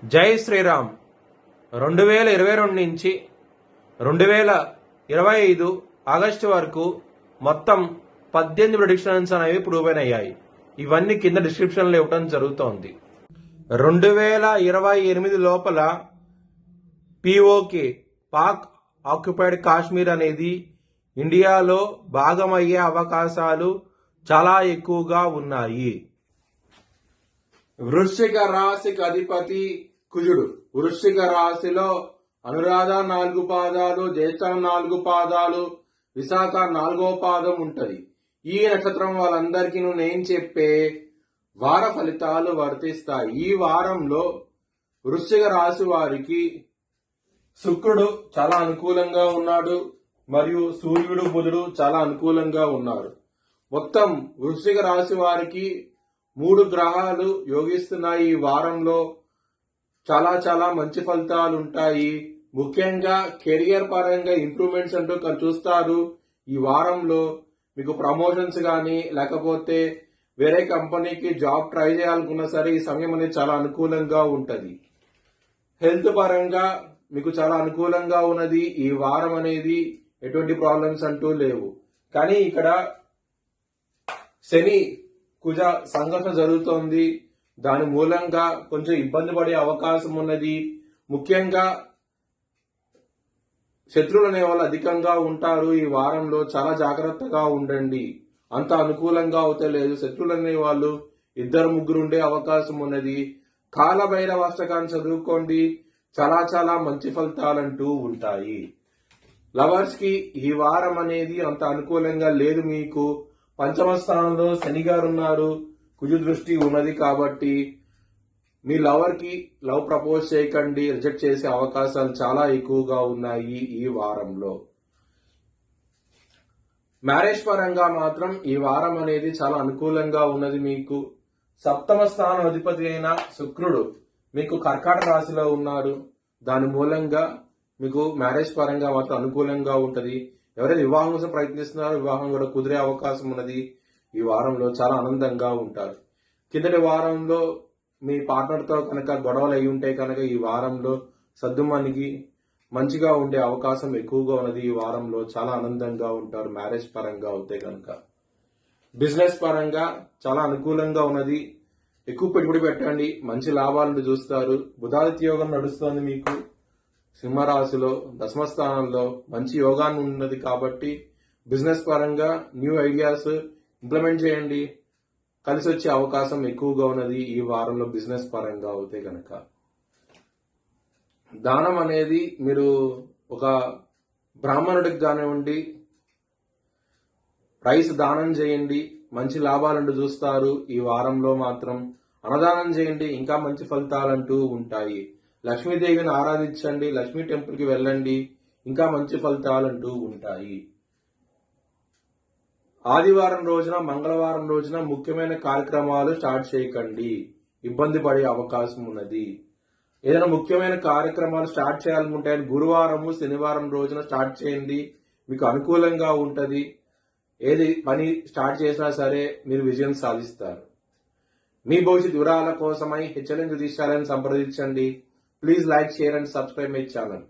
జై శ్రీరామ్. 2022 నుంచి 2025 ఆగస్టు వరకు మొత్తం 18 ప్రిడిక్షన్స్ అనేవి ప్రూవ్ అయ్యాయి. ఇవన్నీ కింద డిస్క్రిప్షన్లో ఇవ్వడం జరుగుతోంది. 2028 లోపల పిఓకే పాక్ ఆక్యుపైడ్ కాశ్మీర్ అనేది ఇండియాలో భాగమయ్యే అవకాశాలు చాలా ఎక్కువగా ఉన్నాయి. వృశ్చిక రాశికి అధిపతి కుజుడు. వృశ్చిక రాశిలో అనురాధ 4 పాదాలు, జ్యేష్ఠం 4 పాదాలు, విశాఖ 4వ పాదం ఉంటది. ఈ నక్షత్రం వాళ్ళందరికీ నేను చెప్పే వార ఫలితాలు వర్తిస్తాయి. ఈ వారంలో వృశ్చిక రాశి వారికి శుక్రుడు చాలా అనుకూలంగా ఉన్నాడు మరియు సూర్యుడు బుధుడు చాలా అనుకూలంగా ఉన్నారు. మొత్తం వృశ్చిక రాశి వారికి 3 గ్రహాలు యోగిస్తున్నాయి. ఈ వారంలో చాలా చాలా మంచి ఫలితాలు ఉంటాయి. ముఖ్యంగా కెరియర్ పరంగా ఇంప్రూవ్మెంట్స్ అంటూ చూస్తారు. ఈ వారంలో మీకు ప్రమోషన్స్ కానీ లేకపోతే వేరే కంపెనీకి జాబ్ ట్రై చేయాలనుకున్నా సరే ఈ సమయం అనేది చాలా అనుకూలంగా ఉంటది. హెల్త్ పరంగా మీకు చాలా అనుకూలంగా ఉన్నది. ఈ వారం అనేది ఎటువంటి ప్రాబ్లమ్స్ అంటూ లేవు. కానీ ఇక్కడ శని కుజ సంఘర్షణ జరుగుతోంది. దాని మూలంగా కొంచెం ఇబ్బంది పడే అవకాశం ఉన్నది. ముఖ్యంగా శత్రువులు అనే వాళ్ళు అధికంగా ఉంటారు. ఈ వారంలో చాలా జాగ్రత్తగా ఉండండి. అంత అనుకూలంగా అవుతలేదు. శత్రువులు అనే వాళ్ళు 2-3 ఉండే అవకాశం ఉన్నది. కాలభైరవ అష్టకాన్ని చదువుకోండి. చాలా చాలా మంచి ఫలితాలంటూ ఉంటాయి. లవర్స్ కి ఈ వారం అనేది అంత అనుకూలంగా లేదు. మీకు పంచమ స్థానంలో శని గారు ఉన్నారు. కుజు దృష్టి ఉన్నది కాబట్టి మీ లవర్ కి లవ్ ప్రపోజ్ చేయకండి. రిజెక్ట్ చేసే అవకాశాలు చాలా ఎక్కువగా ఉన్నాయి ఈ వారంలో. మ్యారేజ్ పరంగా మాత్రం ఈ వారం అనేది చాలా అనుకూలంగా ఉన్నది. మీకు సప్తమ స్థానం అధిపతి అయిన శుక్రుడు మీకు కర్కాటక రాశిలో ఉన్నారు. దాని మూలంగా మీకు మ్యారేజ్ పరంగా మాత్రం అనుకూలంగా ఉంటది. ఎవరైతే వివాహం కోసం ప్రయత్నిస్తున్నారో వివాహం కూడా కుదిరే అవకాశం ఉన్నది. ఈ వారంలో చాలా ఆనందంగా ఉంటారు. కిందటి వారంలో మీ పార్ట్నర్తో కనుక గొడవలు అయి ఉంటే కనుక ఈ వారంలో సర్దుమణిగి మంచిగా ఉండే అవకాశం ఎక్కువగా ఉన్నది. ఈ వారంలో చాలా ఆనందంగా ఉంటారు మ్యారేజ్ పరంగా అవుతే కనుక. బిజినెస్ పరంగా చాలా అనుకూలంగా ఉన్నది. ఎక్కువ పెట్టుబడి పెట్టండి, మంచి లాభాలను చూస్తారు. బుధాదిత్య యోగం నడుస్తోంది మీకు సింహరాశిలో దశమ స్థానంలో మంచి యోగాన్ని ఉన్నది కాబట్టి బిజినెస్ పరంగా న్యూ ఐడియాస్ ఇంప్లిమెంట్ చేయండి. కలిసి వచ్చే అవకాశం ఎక్కువగా ఉన్నది ఈ వారంలో బిజినెస్ పరంగా అవుతే కనుక. దానం అనేది మీరు ఒక బ్రాహ్మణుడికి కానివ్వండి రైస్ దానం చేయండి, మంచి లాభాలంటూ చూస్తారు. ఈ వారంలో మాత్రం అన్నదానం చేయండి, ఇంకా మంచి ఫలితాలంటూ ఉంటాయి. లక్ష్మీదేవిని ఆరాధించండి, లక్ష్మీ టెంపుల్ కి వెళ్ళండి, ఇంకా మంచి ఫలితాలంటూ ఉంటాయి. ఆదివారం రోజున మంగళవారం రోజున ముఖ్యమైన కార్యక్రమాలు స్టార్ట్ చేయకండి, ఇబ్బంది పడే అవకాశం ఉన్నది. ఏదైనా ముఖ్యమైన కార్యక్రమాలు స్టార్ట్ చేయాలనుకుంటే గురువారము శనివారం రోజున స్టార్ట్ చేయండి, మీకు అనుకూలంగా ఉంటది. ఏది పని స్టార్ట్ చేసినా సరే మీరు విజయం సాధిస్తారు. మీ భవిష్యత్ వివరాల కోసమై హెచ్చరిక దిశాలను సంప్రదించండి. Please like, share and subscribe my channel.